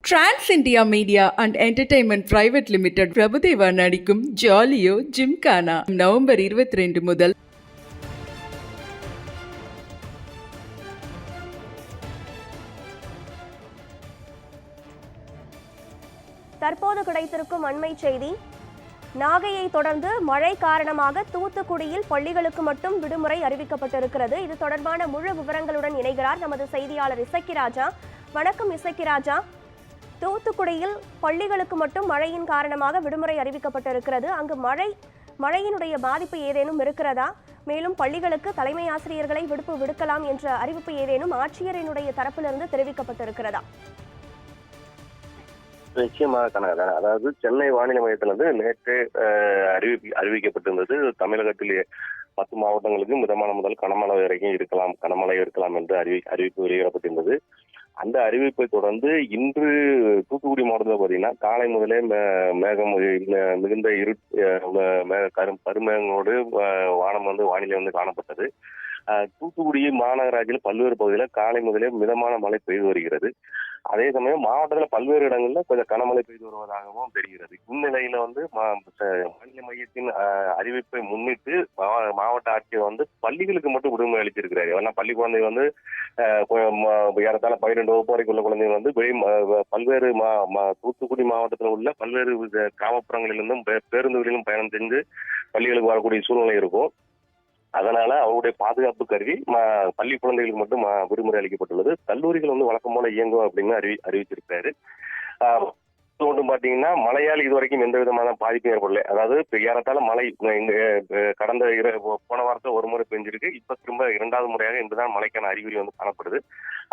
Trans India media and entertainment private limited Prabhudeva நடிக்கும் ஜாலியோ gymkhana November 22 முதல் தற்போது கிடைத்திருக்கும் அண்மை செய்தி. நாகையை தொடர்ந்து மழை காரணமாக தூத்துக்குடியில் பள்ளிகளுக்கு மட்டும் விடுமுறை அறிவிக்கப்பட்டிருக்கிறது. இது தொடர்பான முழு விவரங்களுடன் இணைகிறார் நமது செய்தியாளர் இசக்கிராஜா. வணக்கம் இசக்கிராஜா. தூத்துக்குடியில் பள்ளிகளுக்கு மட்டும் மழையின் காரணமாக விடுமுறை அறிவிக்கப்பட்டிருக்கிறது. அங்கு மழையினுடைய பாதிப்பு ஏதேனும் இருக்கிறதா? மேலும் பள்ளிகளுக்கு தலைமை ஆசிரியர்களை விடுப்பு விடுக்கலாம் என்ற அறிவிப்பு ஏதேனும் ஆட்சியரினுடைய தரப்பிலிருந்து தெரிவிக்கப்பட்டிருக்கிறதா? நிச்சயமாக கணக்கு. அதாவது சென்னை வானிலை மையத்திலிருந்து நேற்று அறிவிக்கப்பட்டிருந்தது. தமிழகத்தில் 10 மாவட்டங்களுக்கு மிதமான முதல் கனமழை வரைக்கும் கனமழை இருக்கலாம் என்று அறிவிப்பு வெளியிடப்பட்டிருந்தது. அந்த அறிவிப்பை தொடர்ந்து இன்று தூத்துக்குடி மாவட்டத்தில் பார்த்தீங்கன்னா காலை முதலே மேகம் மிகுந்த கருமேகங்களோடு வானம் வானிலை காணப்பட்டது. தூத்துக்குடி மாநகராட்சியில் பல்வேறு பகுதிகளில் காலை முதலே மிதமான மழை பெய்து வருகிறது. அதே சமயம் மாவட்டத்தில் பல்வேறு இடங்கள்ல கொஞ்சம் கனமழை பெய்து வருவதாகவும் தெரிகிறது. இந்நிலையில வானிலை மையத்தின் அறிவிப்பை முன்னிட்டு மாவட்ட ஆட்சியர் பள்ளிகளுக்கு மட்டும் விடுமுறை அளித்திருக்கிறார். ஏன்னா பள்ளி குழந்தைகள் ஏறத்தாழ 12 வகுப்பு வரைக்கும் உள்ள குழந்தைகள் பல்வேறு தூத்துக்குடி மாவட்டத்தில் உள்ள பல்வேறு கிராமப்புறங்களிலிருந்தும் பேருந்துகளிலும் பயணம் செஞ்சு பள்ளிகளுக்கு வரக்கூடிய சூழ்நிலை இருக்கும். அதனால அவருடைய பாதுகாப்பு கருதி பள்ளி குழந்தைகளுக்கு மட்டும் விடுமுறை அளிக்கப்பட்டுள்ளது. கல்லூரிகள் வழக்கம் போல இயங்கும் அப்படின்னு அறிவிச்சிருக்காரு. ஒன்றும் பாத்தீங்கன்னா மழையால் இதுவரைக்கும் எந்த விதமான பாதிப்பும் ஏற்படல. அதாவது ஏறத்தாழ மழை கடந்த போன வாரத்தில் ஒரு முறை பெஞ்சிருக்கு. இப்ப திரும்ப 2வது முறையாக இன்றுதான் மழைக்கான அறிகுறி காணப்படுது.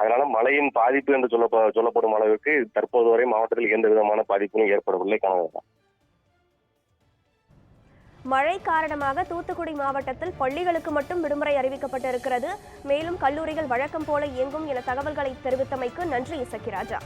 அதனால மழையின் பாதிப்பு என்று சொல்லப்படும் அளவுக்கு தற்போது வரை மாவட்டத்தில் எந்த விதமான பாதிப்பும் ஏற்படவில்லை. காணலாம். மழை காரணமாக தூத்துக்குடி மாவட்டத்தில் பள்ளிகளுக்கு மட்டும் விடுமுறை அறிவிக்கப்பட்டிருக்கிறது. மேலும் கல்லூரிகள் வழக்கம் போல இயங்கும் என தகவல்களை தெரிவித்தமைக்கு நன்றி இசக்கிராஜா.